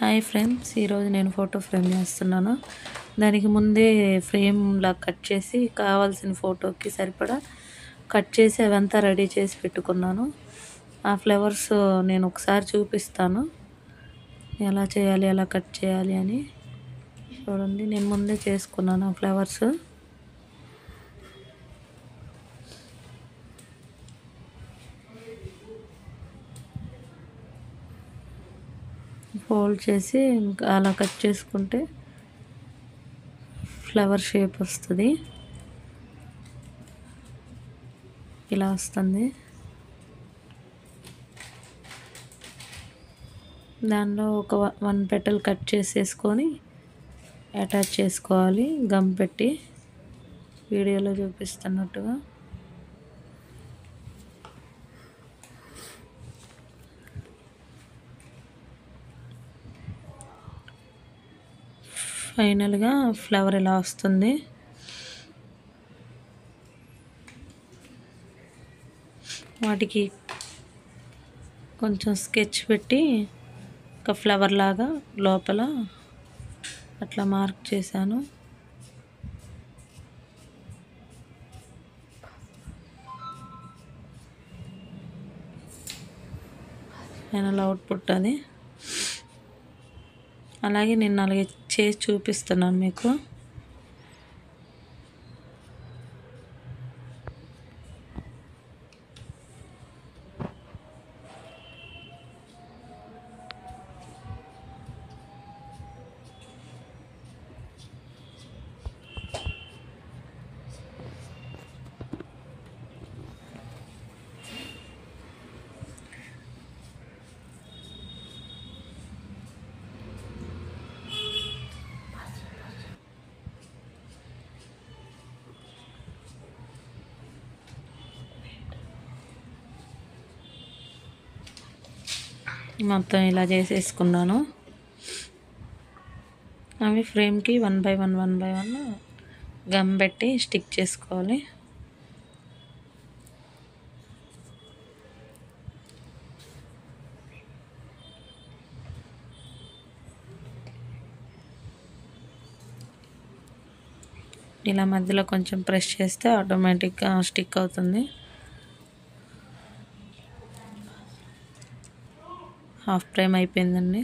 Hi friends, ఈరోజు నేను photo frame చేస్తున్నాను. దానికి ముందే ఫ్రేమ్లా కట్ చేసి కావాల్సిన ఫోటోకి సరిపడా కట్ చేసి అవంతా రెడీ చేసి పెట్టుకున్నాను. ఆ ఫ్లవర్స్ నేను ఒకసారి చూపిస్తాను ఎలా చేయాలి, ఎలా కట్ చేయాలి అని. చూడండి, నేను ముందే చేసుకున్నాను ఆ ఫ్లవర్స్. ఫోల్డ్ చేసి ఇంకా అలా కట్ చేసుకుంటే ఫ్లవర్ షేప్ వస్తుంది. ఇలా వస్తుంది. దానిలో ఒక 1 పెటల్ కట్ చేసేసుకొని అటాచ్ చేసుకోవాలి గమ్ పెట్టి, వీడియోలో చూపిస్తున్నట్టుగా. ఫైనల్గా ఫ్లవర్ ఇలా వస్తుంది. వాటికి కొంచెం స్కెచ్ పెట్టి ఒక ఫ్లవర్ లాగా లోపల అట్లా మార్క్ చేశాను. ఫైనల్ అవుట్పుట్ అది. అలాగే నేను 4 చేసి చూపిస్తున్నాను మీకు. మొత్తం ఇలా చేసేసుకున్నాను. అవి ఫ్రేమ్కి 1 బై 1 గమ్ పెట్టి స్టిక్ చేసుకోవాలి. ఇలా మధ్యలో కొంచెం ప్రెస్ చేస్తే ఆటోమేటిక్గా స్టిక్ అవుతుంది. హాఫ్ ఫ్రేమ్ అయిపోయిందండి.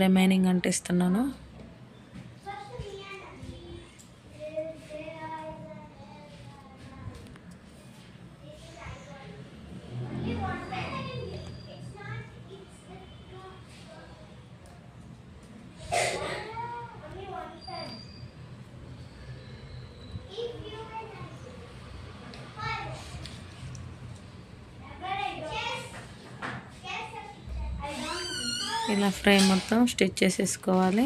రిమైనింగ్ అంటిస్తున్నాను. ఇలా ఫ్రేమ్ మొత్తం స్టిచ్ చేసేసుకోవాలి.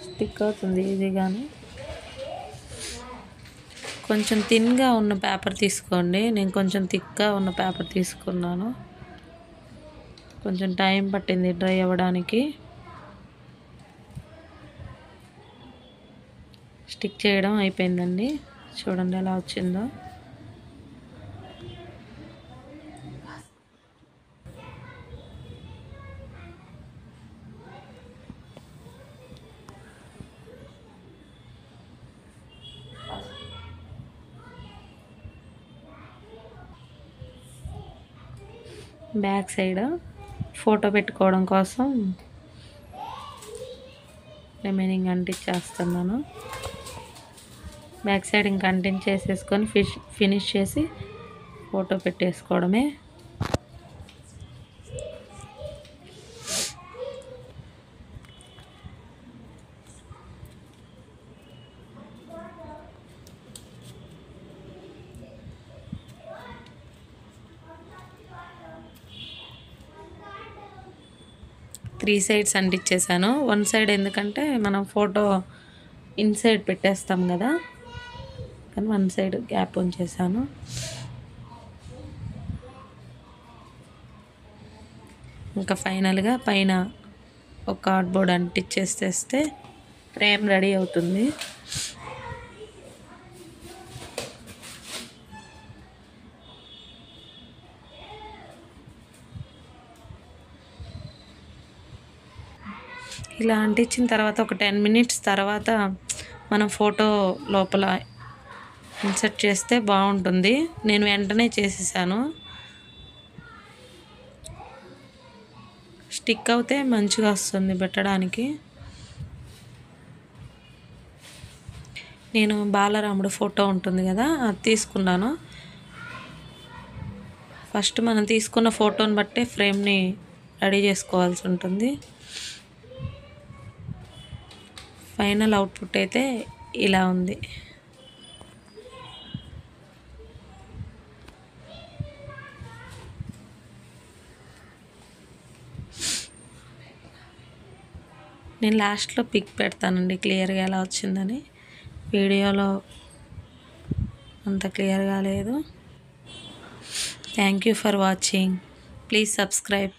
స్టిక్ అవుతుంది ఈజీగానే. కొంచెం థిన్గా ఉన్న పేపర్ తీసుకోండి. నేను కొంచెం థిక్గా ఉన్న పేపర్ తీసుకున్నాను. కొంచెం టైం పట్టింది డ్రై అవ్వడానికి. స్టిక్ చేయడం అయిపోయిందండి. చూడండి ఎలా వచ్చిందో. బ్యాక్ సైడ్ ఫోటో పెట్టుకోవడం కోసం రిమైనింగ్ అంటించేస్తున్నాను. బ్యాక్ సైడ్ ఇంకా అంటించేసేసుకొని ఫినిష్ చేసి ఫోటో పెట్టేసుకోవడమే. త్రీ సైడ్స్ అంటించేసాను. 1 సైడ్ ఎందుకంటే మనం ఫోటో ఇన్సైడ్ పెట్టేస్తాం కదా, కానీ 1 సైడ్ గ్యాప్ ఉంచేసాను. ఇంకా ఫైనల్గా పైన ఒక కార్డ్బోర్డ్ అంటించేస్తే ఫ్రేమ్ రెడీ అవుతుంది. ఇలా అంటించిన తర్వాత ఒక 10 మినిట్స్ తర్వాత మనం ఫోటో లోపల ఇన్సర్ట్ చేస్తే బాగుంటుంది. నేను వెంటనే చేసేసాను. స్టిక్ అవుతే మంచిగా వస్తుంది పెట్టడానికి. నేను బాలరాముడు ఫోటో ఉంటుంది కదా, అది తీసుకున్నాను. ఫస్ట్ మనం తీసుకున్న ఫోటోని బట్టే ఫ్రేమ్ని రెడీ చేసుకోవాల్సి ఉంటుంది. ఫైనల్ అవుట్పుట్ అయితే ఇలా ఉంది. నేను లాస్ట్లో పిక్ పెడతానండి క్లియర్గా ఎలా వచ్చిందని. వీడియోలో అంత క్లియర్గా లేదు. Thank you for watching. Please subscribe.